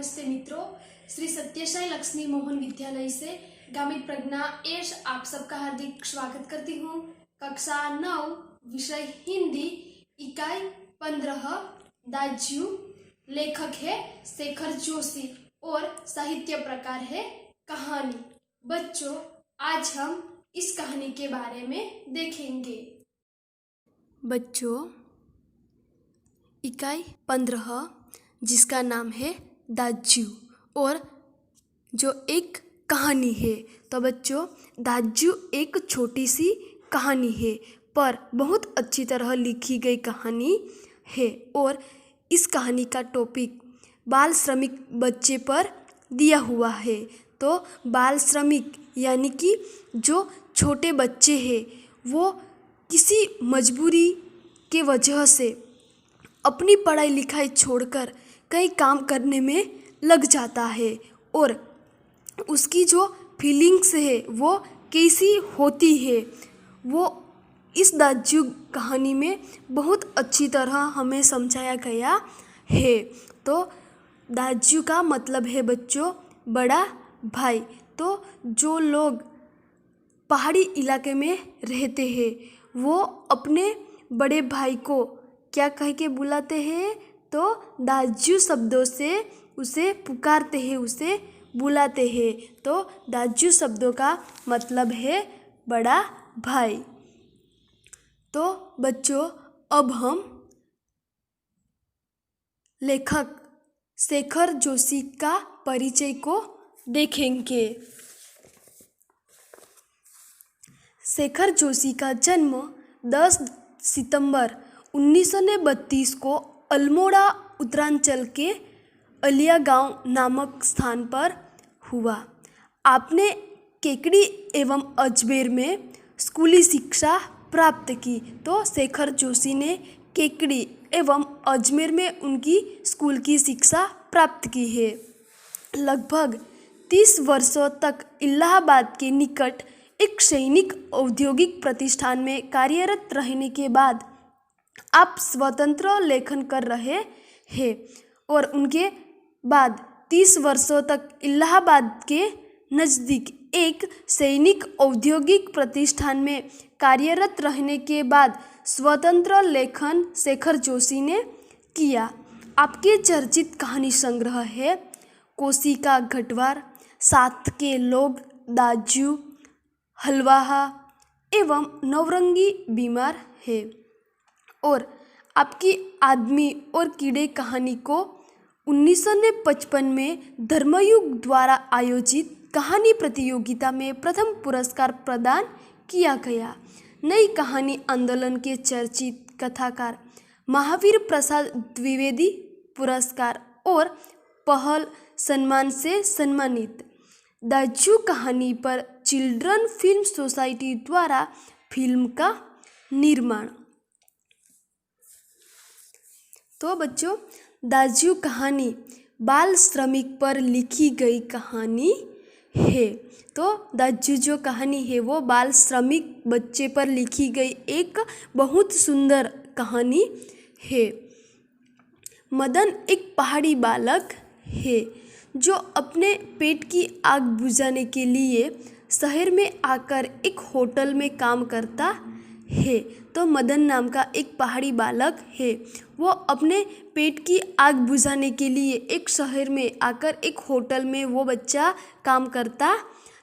नमस्ते मित्रों, श्री सत्यसाई लक्ष्मी मोहन विद्यालय से गामित प्रज्ञा एश आप सबका हार्दिक स्वागत करती हूँ। कक्षा 9 विषय हिंदी, इकाई 15। दाज्यू। लेखक है शेखर जोशी और साहित्य प्रकार है कहानी। बच्चों, आज हम इस कहानी के बारे में देखेंगे। बच्चों, इकाई 15 जिसका नाम है दाज्यू और जो एक कहानी है। तो बच्चों, दाज्यू एक छोटी सी कहानी है पर बहुत अच्छी तरह लिखी गई कहानी है और इस कहानी का टॉपिक बाल श्रमिक बच्चे पर दिया हुआ है। तो बाल श्रमिक यानी कि जो छोटे बच्चे हैं वो किसी मजबूरी के वजह से अपनी पढ़ाई लिखाई छोड़कर कई काम करने में लग जाता है और उसकी जो फीलिंग्स है वो कैसी होती है वो इस दाज्यू कहानी में बहुत अच्छी तरह हमें समझाया गया है। तो दाज्यू का मतलब है बच्चों बड़ा भाई। तो जो लोग पहाड़ी इलाके में रहते हैं वो अपने बड़े भाई को क्या कह के बुलाते हैं? तो दाज्यू शब्दों से उसे पुकारते हैं, उसे बुलाते हैं। तो दाज्यू शब्दों का मतलब है बड़ा भाई। तो बच्चों, अब हम लेखक शेखर जोशी का परिचय को देखेंगे। शेखर जोशी का जन्म 10 सितंबर 1932 को अल्मोड़ा उत्तरांचल के अलिया गांव नामक स्थान पर हुआ। आपने केकड़ी एवं अजमेर में स्कूली शिक्षा प्राप्त की। तो शेखर जोशी ने केकड़ी एवं अजमेर में उनकी स्कूल की शिक्षा प्राप्त की है। लगभग 30 वर्षों तक इलाहाबाद के निकट एक सैनिक औद्योगिक प्रतिष्ठान में कार्यरत रहने के बाद आप स्वतंत्र लेखन कर रहे हैं और उनके बाद 30 वर्षों तक इलाहाबाद के नज़दीक एक सैनिक औद्योगिक प्रतिष्ठान में कार्यरत रहने के बाद स्वतंत्र लेखन शेखर जोशी ने किया। आपके चर्चित कहानी संग्रह है कोशिका घटवार, साथ के लोग, दाज्यू, हलवाहा एवं नवरंगी बीमार है। और आपकी आदमी और कीड़े कहानी को 1955 में धर्मयुग द्वारा आयोजित कहानी प्रतियोगिता में प्रथम पुरस्कार प्रदान किया गया। नई कहानी आंदोलन के चर्चित कथाकार महावीर प्रसाद द्विवेदी पुरस्कार और पहल सम्मान से सम्मानित। दाज्यू कहानी पर चिल्ड्रन फिल्म सोसाइटी द्वारा फिल्म का निर्माण। तो बच्चों, दाज्यू कहानी बाल श्रमिक पर लिखी गई कहानी है। तो दाज्यू जो कहानी है वो बाल श्रमिक बच्चे पर लिखी गई एक बहुत सुंदर कहानी है। मदन एक पहाड़ी बालक है जो अपने पेट की आग बुझाने के लिए शहर में आकर एक होटल में काम करता है। तो मदन नाम का एक पहाड़ी बालक है, वो अपने पेट की आग बुझाने के लिए एक शहर में आकर एक होटल में वो बच्चा काम करता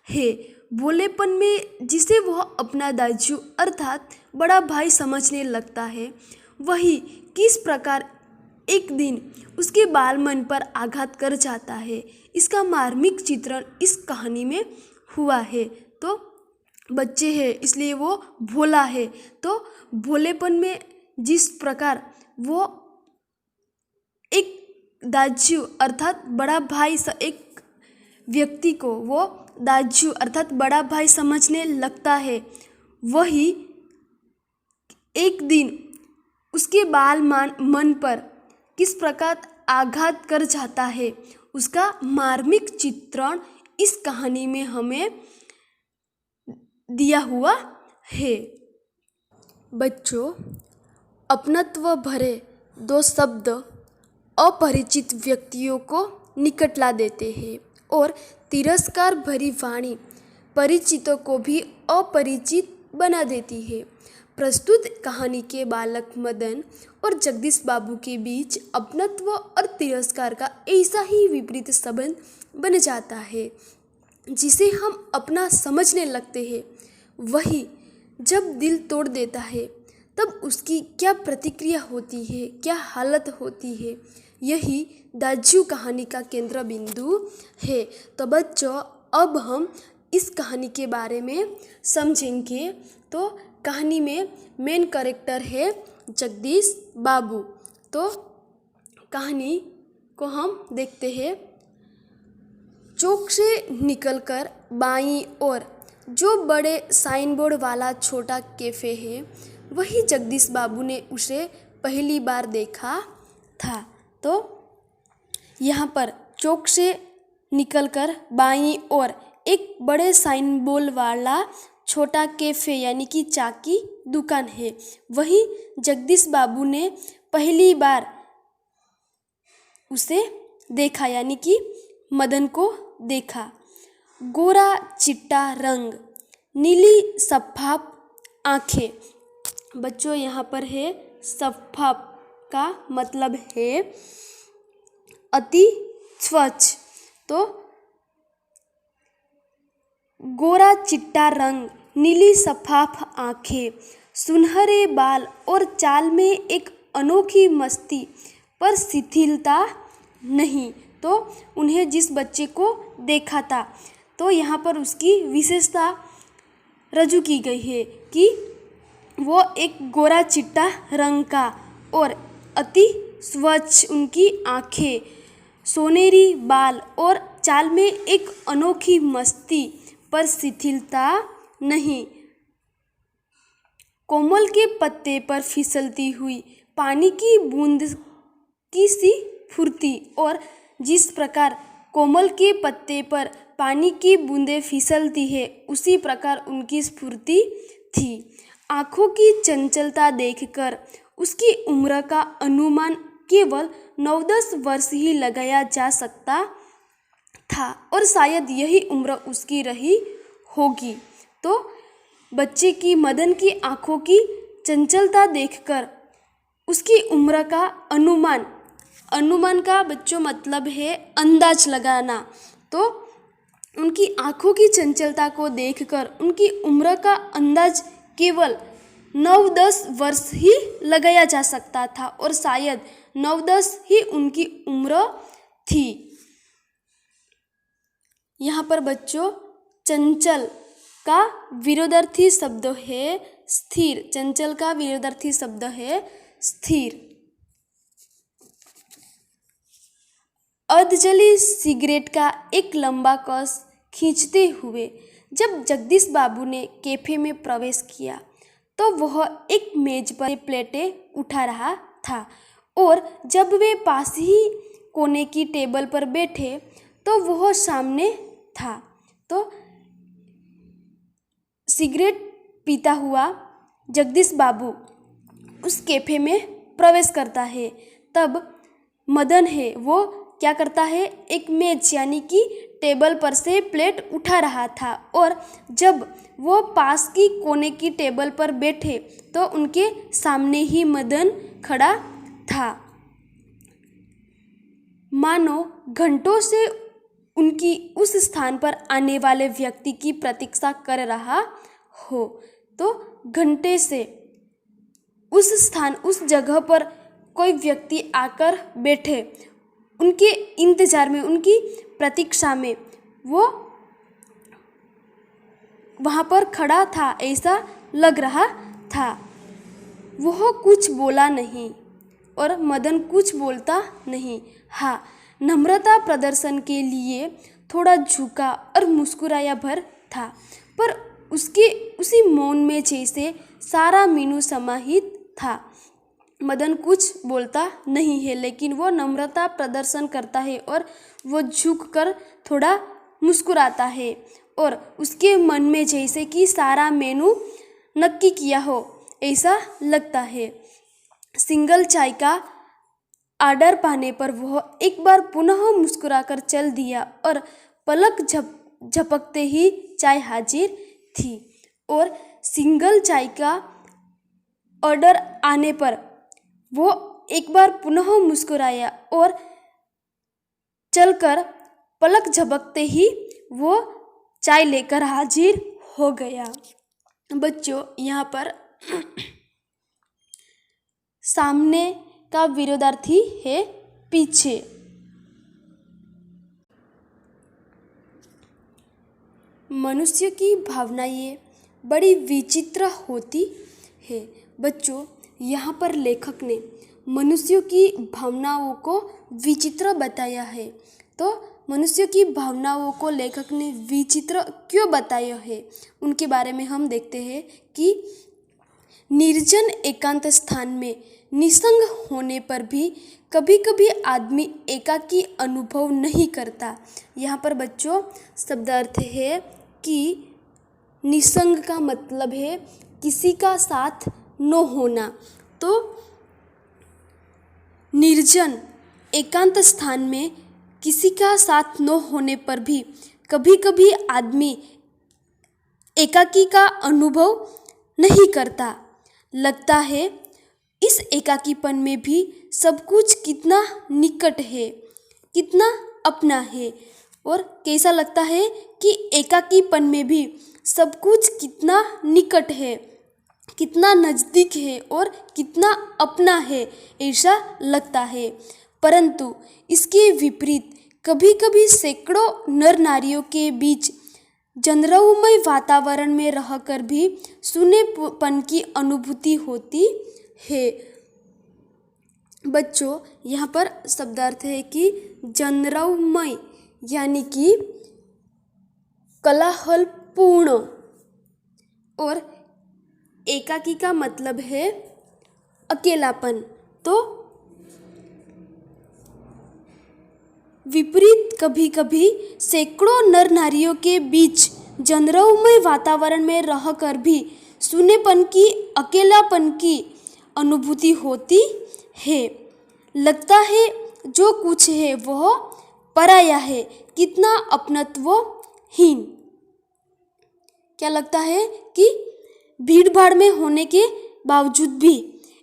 है। भोलेपन में जिसे वह अपना दाज्यू अर्थात बड़ा भाई समझने लगता है, वही किस प्रकार एक दिन उसके बाल मन पर आघात कर जाता है, इसका मार्मिक चित्रण इस कहानी में हुआ है। तो बच्चे हैं इसलिए वो भोला है। तो भोलेपन में जिस प्रकार वो एक दाज्यू अर्थात बड़ा भाई एक व्यक्ति को वो दाज्यू अर्थात बड़ा भाई समझने लगता है, वही एक दिन उसके बाल मन पर किस प्रकार आघात कर जाता है, उसका मार्मिक चित्रण इस कहानी में हमें दिया हुआ है। बच्चों, अपनत्व भरे दो शब्द अपरिचित व्यक्तियों को निकट ला देते हैं और तिरस्कार भरी वाणी परिचितों को भी अपरिचित बना देती है। प्रस्तुत कहानी के बालक मदन और जगदीश बाबू के बीच अपनत्व और तिरस्कार का ऐसा ही विपरीत संबंध बन जाता है जिसे हम अपना समझने लगते हैं। वही जब दिल तोड़ देता है तब उसकी क्या प्रतिक्रिया होती है, क्या हालत होती है, यही दाजू कहानी का केंद्र बिंदु है। तो बच्चों, अब हम इस कहानी के बारे में समझेंगे। तो कहानी में मेन कैरेक्टर है जगदीश बाबू। तो कहानी को हम देखते हैं। चौक से निकलकर बाईं ओर जो बड़े साइन बोर्ड वाला छोटा कैफ़े है, वही जगदीश बाबू ने उसे पहली बार देखा था। तो यहाँ पर चौक से निकलकर बाईं ओर एक बड़े साइन बोर्ड वाला छोटा कैफ़े यानी कि चाय की दुकान है, वही जगदीश बाबू ने पहली बार उसे देखा यानी कि मदन को देखा। गोरा चिट्टा रंग, नीली शफ़ाफ आँखें। बच्चों, यहाँ पर है शफ़ाफ का मतलब है अति स्वच्छ। तो गोरा चिट्टा रंग, नीली शफ़ाफ आँखें, सुनहरे बाल और चाल में एक अनोखी मस्ती पर शिथिलता नहीं। तो उन्हें जिस बच्चे को देखा था, तो यहाँ पर उसकी विशेषता रजू की गई है कि वो एक गोरा चिट्टा रंग का और अति स्वच्छ उनकी आँखें, सोनेरी बाल और चाल में एक अनोखी मस्ती पर शिथिलता नहीं। कोमल के पत्ते पर फिसलती हुई पानी की बूंद की सी फुर्ती, और जिस प्रकार कोमल के पत्ते पर पानी की बूंदें फिसलती है, उसी प्रकार उनकी स्फूर्ति थी। आँखों की चंचलता देखकर उसकी उम्र का अनुमान केवल 9-10 वर्ष ही लगाया जा सकता था और शायद यही उम्र उसकी रही होगी। तो बच्चे की मदन की आँखों की चंचलता देखकर उसकी उम्र का अनुमान का बच्चों मतलब है अंदाज लगाना। तो उनकी आँखों की चंचलता को देखकर उनकी उम्र का अंदाज केवल 9-10 वर्ष ही लगाया जा सकता था और शायद 9-10 ही उनकी उम्र थी। यहाँ पर बच्चों चंचल का विरोधार्थी शब्द है स्थिर। चंचल का विरोधार्थी शब्द है स्थिर। अर्धजली सिगरेट का एक लंबा कस खींचते हुए जब जगदीश बाबू ने कैफे में प्रवेश किया, तो वह एक मेज पर प्लेटें उठा रहा था और जब वे पास ही कोने की टेबल पर बैठे तो वह सामने था। तो सिगरेट पीता हुआ जगदीश बाबू उस कैफे में प्रवेश करता है। तब मदन है वो क्या करता है, एक मेज यानी कि टेबल पर से प्लेट उठा रहा था और जब वो पास की कोने की टेबल पर बैठे तो उनके सामने ही मदन खड़ा था, मानो घंटों से उनकी उस स्थान पर आने वाले व्यक्ति की प्रतीक्षा कर रहा हो। तो घंटे से उस जगह पर कोई व्यक्ति आकर बैठे, उनके इंतजार में, उनकी प्रतीक्षा में वो वहाँ पर खड़ा था, ऐसा लग रहा था। वह कुछ बोला नहीं और मदन कुछ बोलता नहीं। हाँ, नम्रता प्रदर्शन के लिए थोड़ा झुका और मुस्कुराया भर था, पर उसके उसी मौन में जैसे सारा मीनू समाहित था। मदन कुछ बोलता नहीं है, लेकिन वो नम्रता प्रदर्शन करता है और वो झुककर थोड़ा मुस्कुराता है और उसके मन में जैसे कि सारा मेनू नक्की किया हो, ऐसा लगता है। सिंगल चाय का आर्डर पाने पर वह एक बार पुनः मुस्कुराकर चल दिया और पलक झपकते ही चाय हाजिर थी। और सिंगल चाय का ऑर्डर आने पर वो एक बार पुनः मुस्कुराया और चलकर पलक झपकते ही वो चाय लेकर हाजिर हो गया। बच्चों, यहाँ पर सामने का विरोधार्थी है पीछे। मनुष्य की भावनाएं बड़ी विचित्र होती है। बच्चों, यहाँ पर लेखक ने मनुष्यों की भावनाओं को विचित्र बताया है। तो मनुष्य की भावनाओं को लेखक ने विचित्र क्यों बताया है, उनके बारे में हम देखते हैं कि निर्जन एकांत स्थान में निसंग होने पर भी कभी कभी आदमी एकाकी अनुभव नहीं करता। यहाँ पर बच्चों शब्दार्थ है कि निसंग का मतलब है किसी का साथ न होना। तो निर्जन एकांत स्थान में किसी का साथ न होने पर भी कभी कभी आदमी एकाकी का अनुभव नहीं करता। लगता है इस एकाकीपन में भी सब कुछ कितना निकट है, कितना अपना है। और कैसा लगता है कि एकाकीपन में भी सब कुछ कितना निकट है, कितना नज़दीक है और कितना अपना है, ऐसा लगता है। परंतु इसके विपरीत कभी कभी सैकड़ों नर नारियों के बीच जनरौमय वातावरण में रहकर भी सूनेपन की अनुभूति होती है। बच्चों, यहाँ पर शब्दार्थ है कि जनरौमय यानी कि कोलाहलपूर्ण, और एकाकी का मतलब है अकेलापन। तो विपरीत कभी कभी सैकड़ों नर नारियों के बीच जनरौमय वातावरण में रहकर भी सूनेपन की, अकेलापन की अनुभूति होती है। लगता है जो कुछ है वह पराया है, कितना अपनत्वहीन। क्या लगता है कि भीड़ भाड़ में होने के बावजूद भी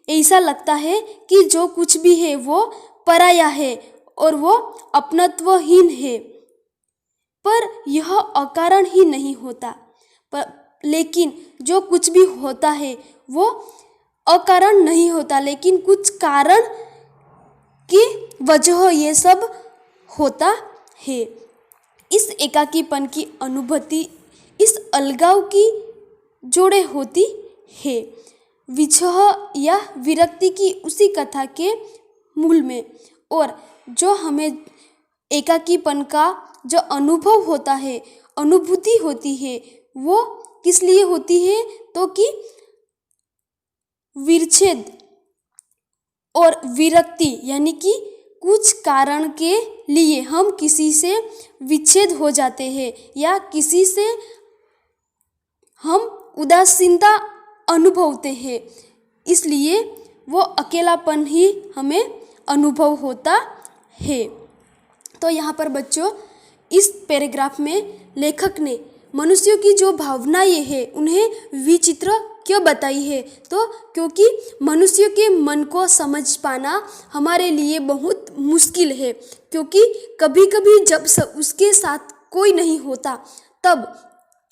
ऐसा लगता है कि जो कुछ भी है वो पराया है और वो अपनत्वहीन है। पर यह अकारण ही नहीं होता, लेकिन जो कुछ भी होता है वो अकारण नहीं होता, लेकिन कुछ कारण की वजह ये सब होता है। इस एकाकीपन की अनुभूति इस अलगाव की जोड़े होती है, विछह या विरक्ति की उसी कथा के मूल में। और जो हमें एकाकीपन का जो अनुभव होता है, अनुभूति होती है, वो किस लिए होती है? तो कि विच्छेद और विरक्ति यानी कि कुछ कारण के लिए हम किसी से विच्छेद हो जाते हैं या किसी से हम उदासीनता अनुभवते हैं, इसलिए वो अकेलापन ही हमें अनुभव होता है। तो यहाँ पर बच्चों इस पैराग्राफ में लेखक ने मनुष्यों की जो भावनाएं हैं उन्हें विचित्र क्यों बताई है? तो क्योंकि मनुष्य के मन को समझ पाना हमारे लिए बहुत मुश्किल है, क्योंकि कभी कभी जब उसके साथ कोई नहीं होता तब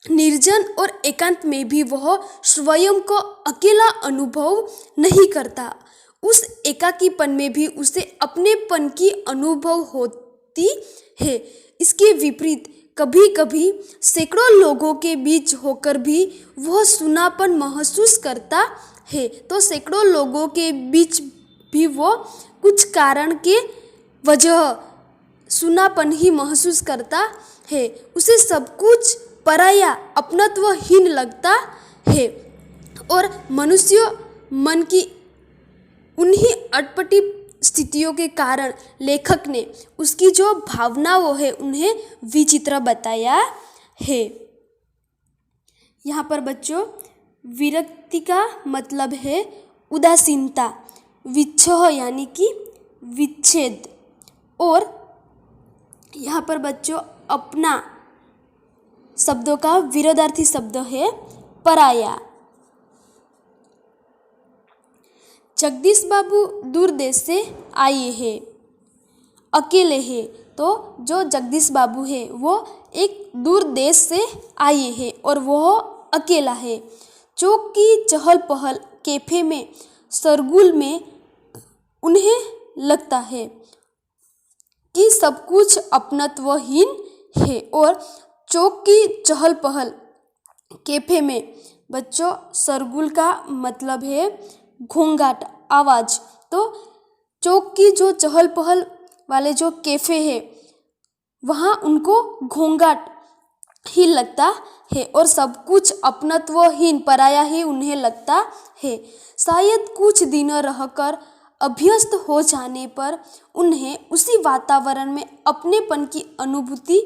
निर्जन और एकांत में भी वह स्वयं को अकेला अनुभव नहीं करता। उस एकाकीपन में भी उसे अपनेपन की अनुभव होती है। इसके विपरीत कभी कभी सैकड़ों लोगों के बीच होकर भी वह सुनापन महसूस करता है। तो सैकड़ों लोगों के बीच भी वो कुछ कारण के वजह सुनापन ही महसूस करता है। उसे सब कुछ पराया, अपनत्वहीन लगता है। और मनुष्य मन की उन्हीं अटपटी स्थितियों के कारण लेखक ने उसकी जो भावनाएं है उन्हें विचित्र बताया है। यहाँ पर बच्चों विरक्ति का मतलब है उदासीनता, विच्छह यानी कि विच्छेद। और यहाँ पर बच्चों अपना शब्दों का विरोधार्थी शब्द है पराया। जगदीश बाबू दूर देश से आए हैं, अकेले हैं। तो जो जगदीश बाबू है वो एक दूर देश से आए हैं और वह अकेला है। चौक की चहल पहल कैफे में शोरगुल में उन्हें लगता है कि सब कुछ अपनत्वहीन है। और चौक की चहल पहल कैफे में बच्चों शोरगुल का मतलब है घोंघाट, आवाज़। तो चौक की जो चहल पहल वाले जो कैफे है वहाँ उनको घोंघाट ही लगता है और सब कुछ अपनत्वहीन, पराया ही उन्हें लगता है। शायद कुछ दिनों रहकर अभ्यस्त हो जाने पर उन्हें उसी वातावरण में अपनेपन की अनुभूति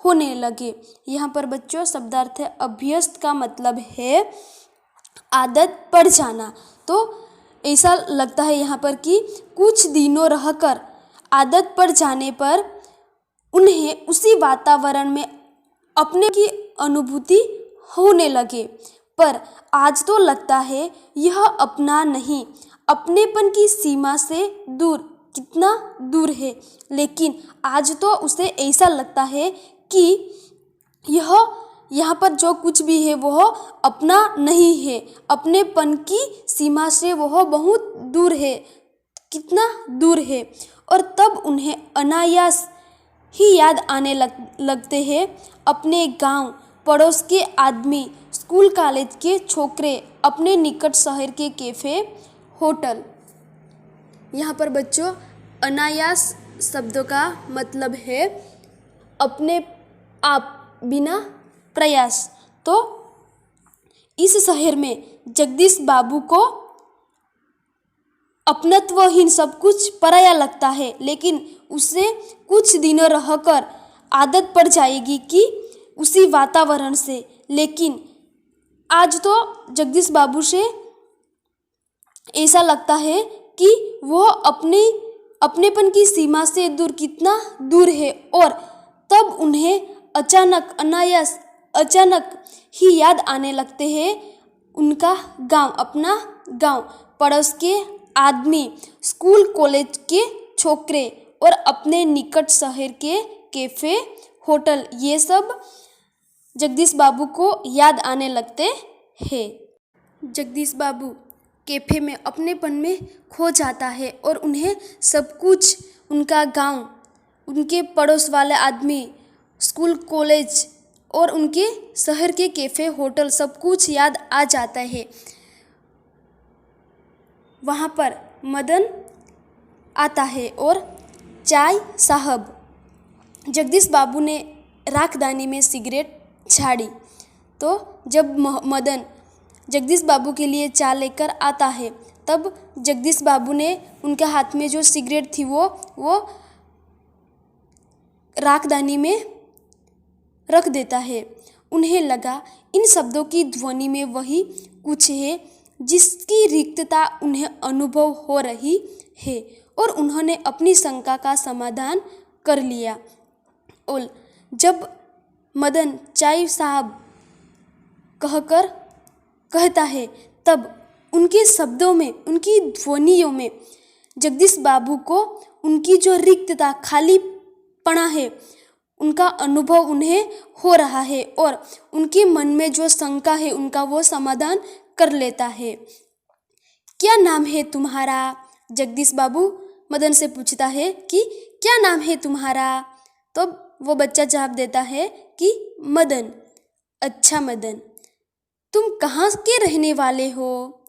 होने लगे। यहाँ पर बच्चों शब्दार्थ है अभ्यस्त का मतलब है आदत पड़ जाना। तो ऐसा लगता है यहाँ पर कि कुछ दिनों रहकर आदत पड़ जाने पर उन्हें उसी वातावरण में अपने की अनुभूति होने लगे। पर आज तो लगता है यह अपना नहीं, अपनेपन की सीमा से दूर, कितना दूर है। लेकिन आज तो उसे ऐसा लगता है कि यह यहाँ पर जो कुछ भी है वह अपना नहीं है, अपनेपन की सीमा से वह बहुत दूर है, कितना दूर है। और तब उन्हें अनायास ही याद आने लगते हैं अपने गांव, पड़ोस के आदमी, स्कूल कॉलेज के छोकरे, अपने निकट शहर के कैफे, होटल। यहाँ पर बच्चों अनायास शब्द का मतलब है अपने आप, बिना प्रयास। तो इस शहर में जगदीश बाबू को अपनत्वहीन, सब कुछ पराया लगता है। लेकिन उसे कुछ दिनों रहकर आदत पड़ जाएगी कि उसी वातावरण से। लेकिन आज तो जगदीश बाबू से ऐसा लगता है कि वह अपनेपन की सीमा से दूर, कितना दूर है। और तब उन्हें अचानक, अनायास, अचानक ही याद आने लगते हैं उनका गांव, अपना गांव, पड़ोस के आदमी, स्कूल कॉलेज के छोकरे और अपने निकट शहर के कैफे, होटल। ये सब जगदीश बाबू को याद आने लगते हैं। जगदीश बाबू कैफे में अपनेपन में खो जाता है और उन्हें सब कुछ, उनका गांव, उनके पड़ोस वाले आदमी, स्कूल कॉलेज और उनके शहर के कैफे, होटल, सब कुछ याद आ जाता है। वहाँ पर मदन आता है और चाय साहब। जगदीश बाबू ने राखदानी में सिगरेट झाड़ी। तो जब मदन जगदीश बाबू के लिए चाय लेकर आता है तब जगदीश बाबू ने उनके हाथ में जो सिगरेट थी वो राखदानी में रख देता है। उन्हें लगा इन शब्दों की ध्वनि में वही कुछ है जिसकी रिक्तता उन्हें अनुभव हो रही है और उन्होंने अपनी शंका का समाधान कर लिया। और जब मदन चाय साहब कहकर कहता है तब उनके शब्दों में, उनकी ध्वनियों में जगदीश बाबू को उनकी जो रिक्तता, खालीपना है, उनका अनुभव उन्हें हो रहा है और उनके मन में जो शंका है उनका वो समाधान कर लेता है। क्या नाम है तुम्हारा? जगदीश बाबू मदन से पूछता है कि क्या नाम है तुम्हारा? तो वो बच्चा जवाब देता है कि मदन। अच्छा मदन, तुम कहाँ के रहने वाले हो?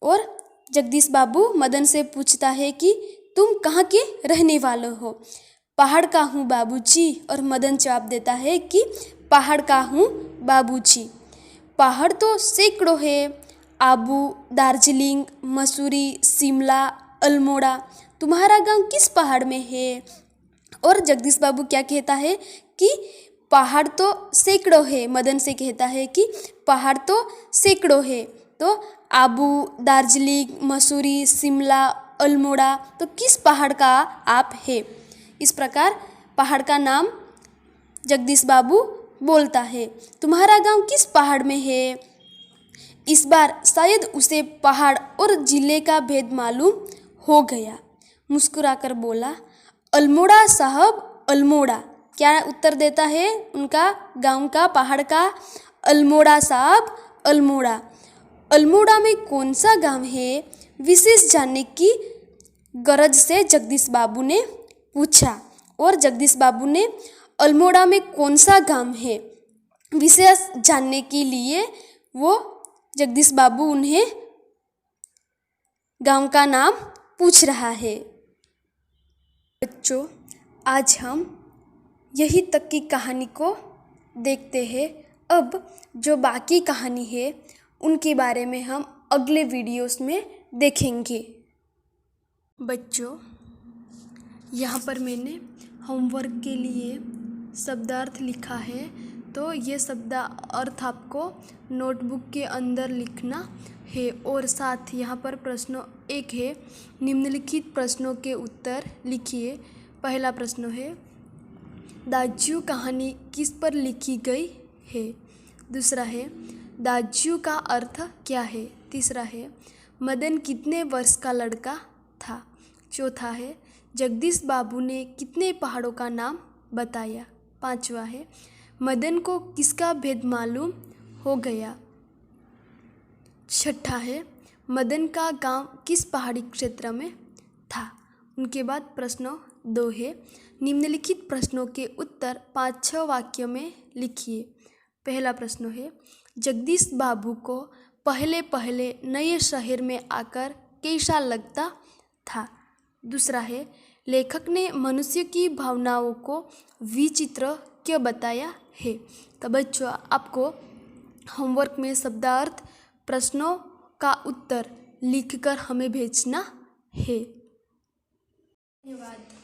और जगदीश बाबू मदन से पूछता है कि तुम कहाँ के रहने वाले हो? पहाड़ का हूँ बाबूजी। और मदन जवाब देता है कि पहाड़ का हूँ बाबूजी। पहाड़ तो सैकड़ों है, आबू, दार्जिलिंग, मसूरी, शिमला, अल्मोड़ा। तुम्हारा गांव किस पहाड़ में है? और जगदीश बाबू क्या कहता है कि पहाड़ तो सैकड़ों है। मदन से कहता है कि पहाड़ तो सैकड़ों है। तो आबू, दार्जिलिंग, मसूरी, शिमला, अल्मोड़ा तो किस पहाड़ का आप है। इस प्रकार पहाड़ का नाम जगदीश बाबू बोलता है। तुम्हारा गांव किस पहाड़ में है। इस बार शायद उसे पहाड़ और जिले का भेद मालूम हो गया। मुस्कुराकर बोला, अल्मोड़ा साहब अल्मोड़ा। क्या उत्तर देता है उनका गांव का, पहाड़ का। अल्मोड़ा साहब अल्मोड़ा। अल्मोड़ा में कौन सा गांव है, विशेष जानने की गरज से जगदीश बाबू ने पूछा। और जगदीश बाबू ने अल्मोड़ा में कौन सा गांव है विशेष जानने के लिए वो जगदीश बाबू उन्हें गांव का नाम पूछ रहा है। बच्चों, आज हम यही तक की कहानी को देखते हैं। अब जो बाकी कहानी है उनके बारे में हम अगले वीडियोस में देखेंगे। बच्चों, यहाँ पर मैंने होमवर्क के लिए शब्दार्थ लिखा है, तो ये शब्दार्थ आपको नोटबुक के अंदर लिखना है। और साथ यहाँ पर प्रश्न एक है, निम्नलिखित प्रश्नों के उत्तर लिखिए। पहला प्रश्न है, दाज्यू कहानी किस पर लिखी गई है। दूसरा है, दाज्यू का अर्थ क्या है। तीसरा है, मदन कितने वर्ष का लड़का था। चौथा है, जगदीश बाबू ने कितने पहाड़ों का नाम बताया। पांचवा है, मदन को किसका भेद मालूम हो गया। छठा है, मदन का गांव किस पहाड़ी क्षेत्र में था। उनके बाद प्रश्न 2 है, निम्नलिखित प्रश्नों के उत्तर 5-6 वाक्यों में लिखिए। पहला प्रश्न है, जगदीश बाबू को पहले पहले नए शहर में आकर कैसा लगता था। दूसरा है, लेखक ने मनुष्य की भावनाओं को विचित्र क्यों बताया है। तो बच्चों, आपको होमवर्क में शब्दार्थ प्रश्नों का उत्तर लिखकर हमें भेजना है। धन्यवाद।